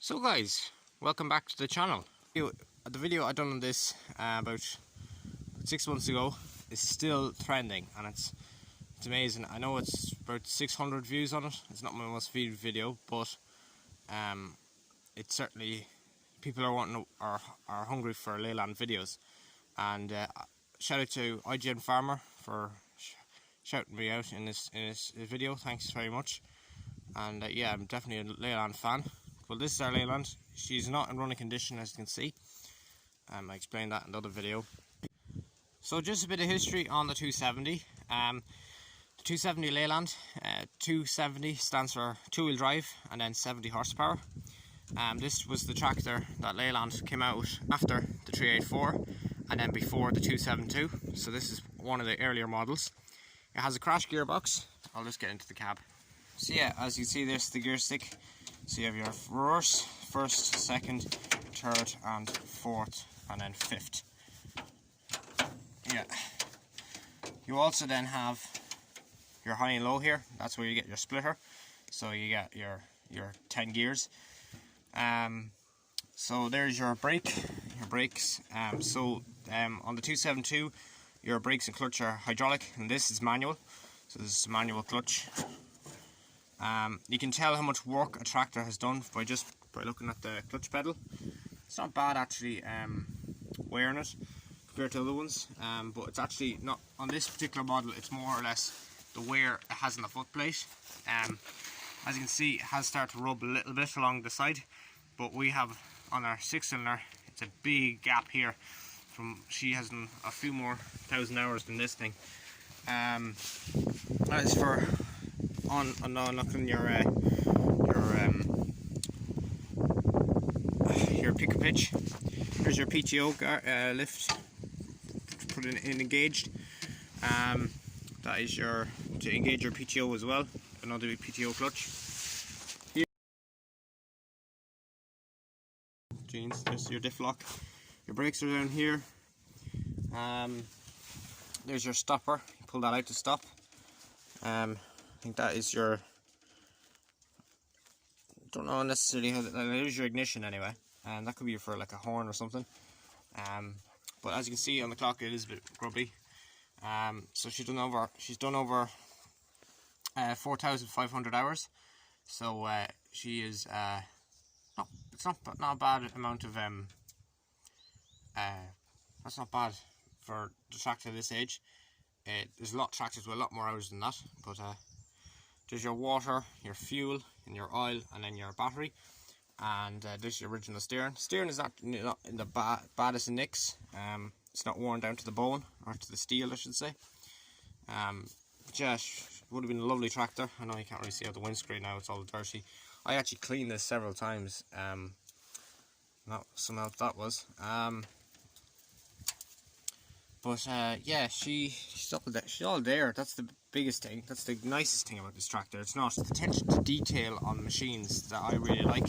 So guys, welcome back to the channel. The video I done on this about 6 months ago is still trending, and it's amazing. I know it's about 600 views on it. It's not my most viewed video, but it's certainly, people are hungry for Leyland videos. And shout out to IGN Farmer for shouting me out in this video. Thanks very much. And yeah, I'm definitely a Leyland fan. Well, this is our Leyland. She's not in running condition, as you can see. I explained that in the other video. So just a bit of history on the 270. The 270 Leyland, 270 stands for two-wheel drive and then 70 horsepower. This was the tractor that Leyland came out after the 384 and then before the 272. So this is one of the earlier models. It has a crash gearbox. I'll just get into the cab. So yeah, as you see, there's the gear stick. So you have your reverse, first, second, third and fourth and then fifth. Yeah. You also then have your high and low here. That's where you get your splitter. So you get your 10 gears. So there's your brakes. On the 272, your brakes and clutch are hydraulic, and this is manual. So this is a manual clutch. You can tell how much work a tractor has done by looking at the clutch pedal. It's not bad actually wearing it compared to other ones, but it's actually not on this particular model. It's more or less the wear it has in the foot plate. As you can see, it has started to rub a little bit along the side, but we have on our 6-cylinder, it's a big gap here. She has a few more thousand hours than this thing. That is for unlocking your pick and pitch. Here's your PTO lift. Put it in engaged. That is to engage your PTO as well. Another PTO clutch. Here, there's your diff lock. Your brakes are down here. There's your stopper. You pull that out to stop. I think that is your, don't know necessarily how that is your ignition anyway, and that could be for like a horn or something. But as you can see on the clock, it is a bit grubby. So she's done over 4,500 hours. So she is it's not a bad amount of that's not bad for the tractor this age. There's a lot of tractors with a lot more hours than that, but there's your water, your fuel, and your oil, and then your battery. And there's your original steering. Steering is not in the baddest of nicks. It's not worn down to the bone, or to the steel, I should say. Would have been a lovely tractor. I know you can't really see out the windscreen now, it's all dirty. I actually cleaned this several times. Some help that was. Yeah, she's all there. That's the biggest thing. That's the nicest thing about this tractor. It's not the attention to detail on machines that I really like.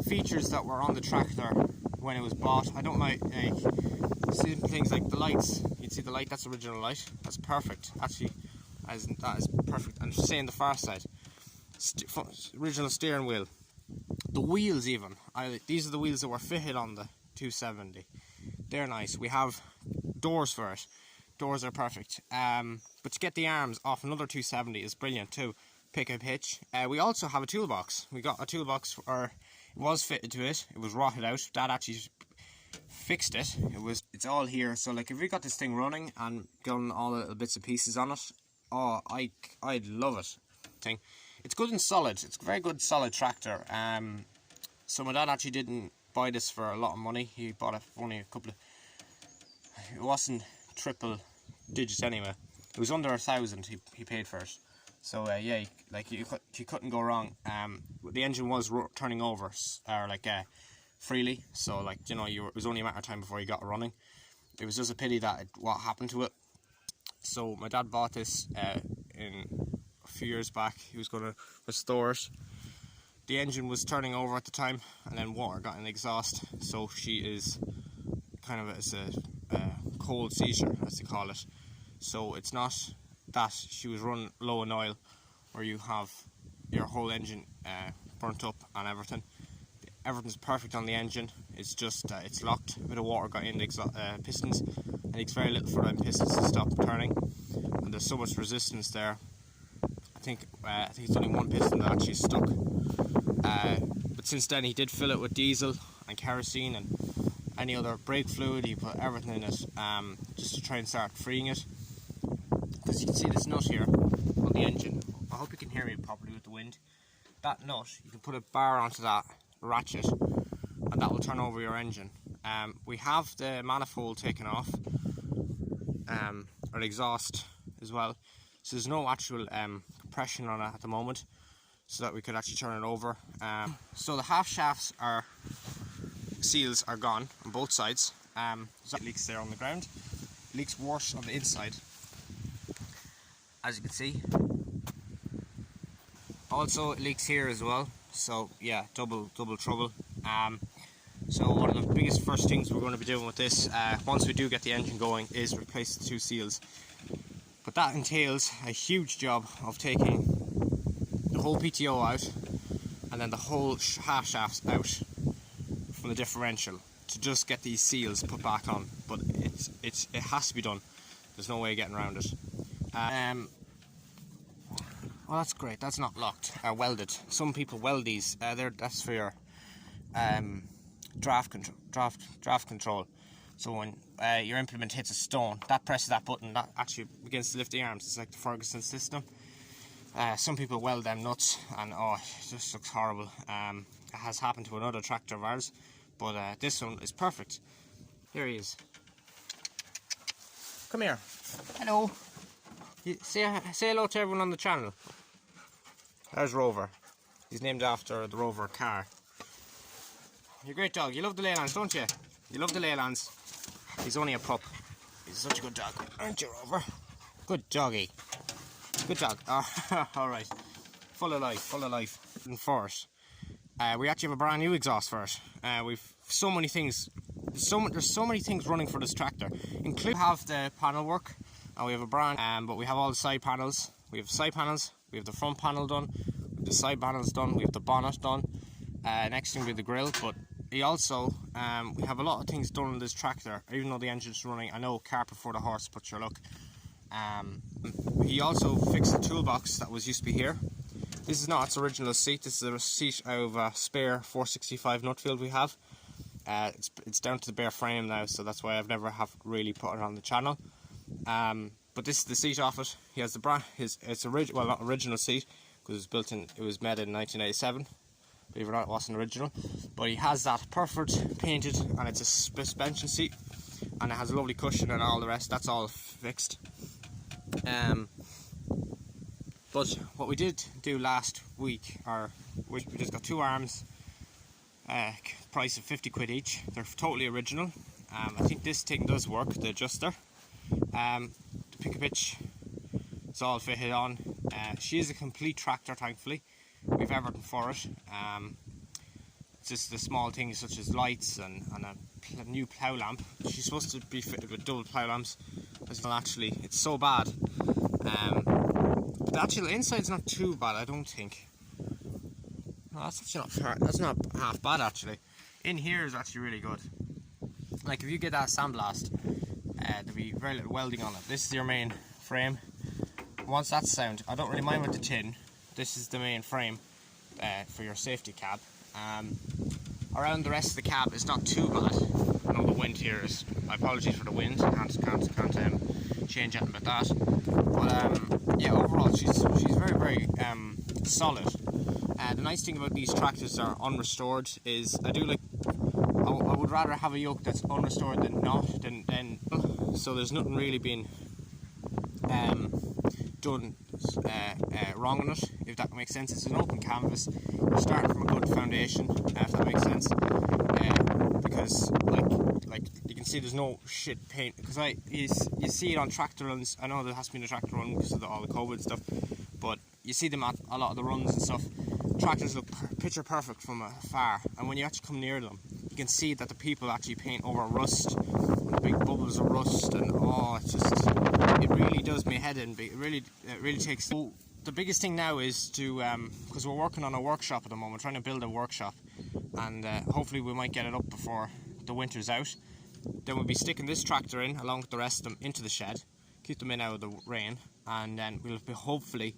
Features that were on the tractor when it was bought, I don't like simple things like the lights. You'd see the light, that's the original light. That's perfect. Actually, that is perfect. And saying the far side, original steering wheel. The wheels even. These are the wheels that were fitted on the 270. They're nice. We have doors for it. Doors are perfect. But to get the arms off another 270 is brilliant too. Pick and pitch. We also have a toolbox. We got a toolbox, or it was fitted to it. It was rotted out. Dad actually fixed it. It's all here. So like if we got this thing running and done all the little bits and pieces on it, oh, I'd love it. It's good and solid. It's a very good solid tractor. So my dad actually didn't buy this for a lot of money. He bought it for only a couple of. It wasn't triple digits anyway. It was under 1,000 he paid for it. So yeah, you couldn't go wrong. The engine was turning over freely. So like, you know, it was only a matter of time before you got it running. It was just a pity that what happened to it. So my dad bought this in a few years back. He was going to restore it. The engine was turning over at the time, and then water got in the exhaust. So she is kind of as a cold seizure, as they call it. So it's not that she was running low in oil, where you have your whole engine burnt up and everything. everything's perfect on the engine. It's just it's locked. A bit of water got in the pistons. It takes very little for them pistons to stop turning, and there's so much resistance there. I think it's only one piston that actually stuck. But since then he did fill it with diesel and kerosene and any other brake fluid. He put everything in it just to try and start freeing it. Because you can see this nut here on the engine. I hope you can hear me properly with the wind. That nut, you can put a bar onto that ratchet and that will turn over your engine. We have the manifold taken off, or the exhaust as well, so there's no actual compression on it at the moment, so that we could actually turn it over. So the half shafts seals are gone on both sides. There's leaks there on the ground. Leaks worse on the inside, as you can see. Also it leaks here as well, so yeah, double trouble. So one of the biggest first things we're going to be doing with this, once we do get the engine going, is replace the two seals. But that entails a huge job of taking the whole PTO out and then the whole half shafts out from the differential to just get these seals put back on. But it has to be done. There's no way of getting around it. Well, that's great. That's not locked. Welded. Some people weld these. That's for your draft control. So when your implement hits a stone, that presses that button, that actually begins to lift the arms. It's like the Ferguson system. Some people weld them nuts, and oh, it just looks horrible. It has happened to another tractor of ours, but this one is perfect. Here he is. Come here. Hello. Say hello to everyone on the channel. There's Rover. He's named after the Rover car. You're a great dog. You love the Leylands, don't you? You love the Leylands. He's only a pup. He's such a good dog, aren't you, Rover? Good doggy. Good dog. Oh, alright. Full of life. And first, we actually have a brand new exhaust for it. We've so many things. There's so many things running for this tractor. Include have the panel work, and we have a brand. But we have all the side panels. We have side panels. We have the front panel done. We have the side panels done. We have the bonnet done. Next thing will be the grille. But we also we have a lot of things done on this tractor. Even though the engine's running, I know carpet before the horse, but your luck. He also fixed the toolbox that was used to be here. This is not its original seat. This is a seat out of a spare 465 Nutfield we have. It's down to the bare frame now, so that's why I've never really put it on the channel. But this is the seat off it. He has the brand. It's well, not original seat, because it was made in 1987. Believe it or not, it wasn't original. But he has that perfect painted, and it's a suspension seat, and it has a lovely cushion and all the rest. That's all fixed. But what we did do last week, we just got two arms, price of 50 quid each. They're totally original. I think this thing does work, the adjuster. The pick a pitch, it's all fitted on. She is a complete tractor, thankfully. We've everything for it. It's just the small things such as lights and a new plough lamp. She's supposed to be fitted with double plough lamps. Well, actually, it's so bad. But the actual inside's not too bad, I don't think. No, that's not half bad actually. In here is actually really good. Like if you get that sandblast, there'll be very little welding on it. This is your main frame. Once that's sound, I don't really mind with the tin. This is the main frame for your safety cab. Around the rest of the cab is not too bad. I know the wind here is. My apologies for the wind. Can't change anything about that. But yeah, overall she's very solid. The nice thing about these tractors that are unrestored is I would rather have a yoke that's unrestored than not. So there's nothing really being done wrong on it, if that makes sense. It's an open canvas. You're starting from a good foundation, if that makes sense. Because like you can see, there's no shit paint. Because you see it on tractor runs. I know there has been a tractor run because of all the COVID stuff, but you see them at a lot of the runs and stuff. Tractors look picture perfect from afar, and when you actually come near them, you can see that the people actually paint over rust, and the big bubbles of rust, and oh, it really does my head in. It really takes. The biggest thing now is to, because we're working on a workshop at the moment, trying to build a workshop, and hopefully we might get it up before the winter's out. Then we'll be sticking this tractor in along with the rest of them into the shed, keep them in out of the rain, and then we'll be hopefully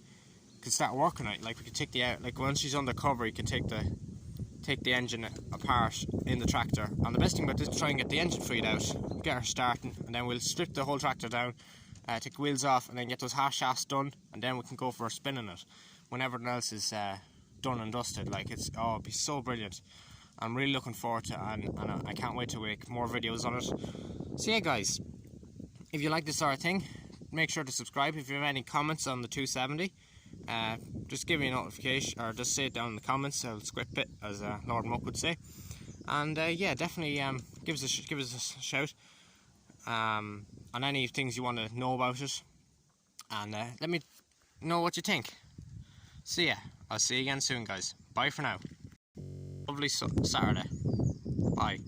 can start working on it. Like we can take the out, like once she's under cover, you can take the engine apart in the tractor. And the best thing about this is try and get the engine freed out, get her starting, and then we'll strip the whole tractor down, take the wheels off, and then get those half shafts done, and then we can go for spinning it when everything else is done and dusted. Like it'll be so brilliant. I'm really looking forward to it, and I can't wait to make more videos on it. So yeah guys, if you like this sort of thing, make sure to subscribe. If you have any comments on the 270, just give me a notification, or just say it down in the comments. I'll script it, as Lord Muck would say. And yeah, definitely give us a shout on any things you want to know about it, and let me know what you think. So yeah, I'll see you again soon guys. Bye for now. Lovely Saturday. Bye.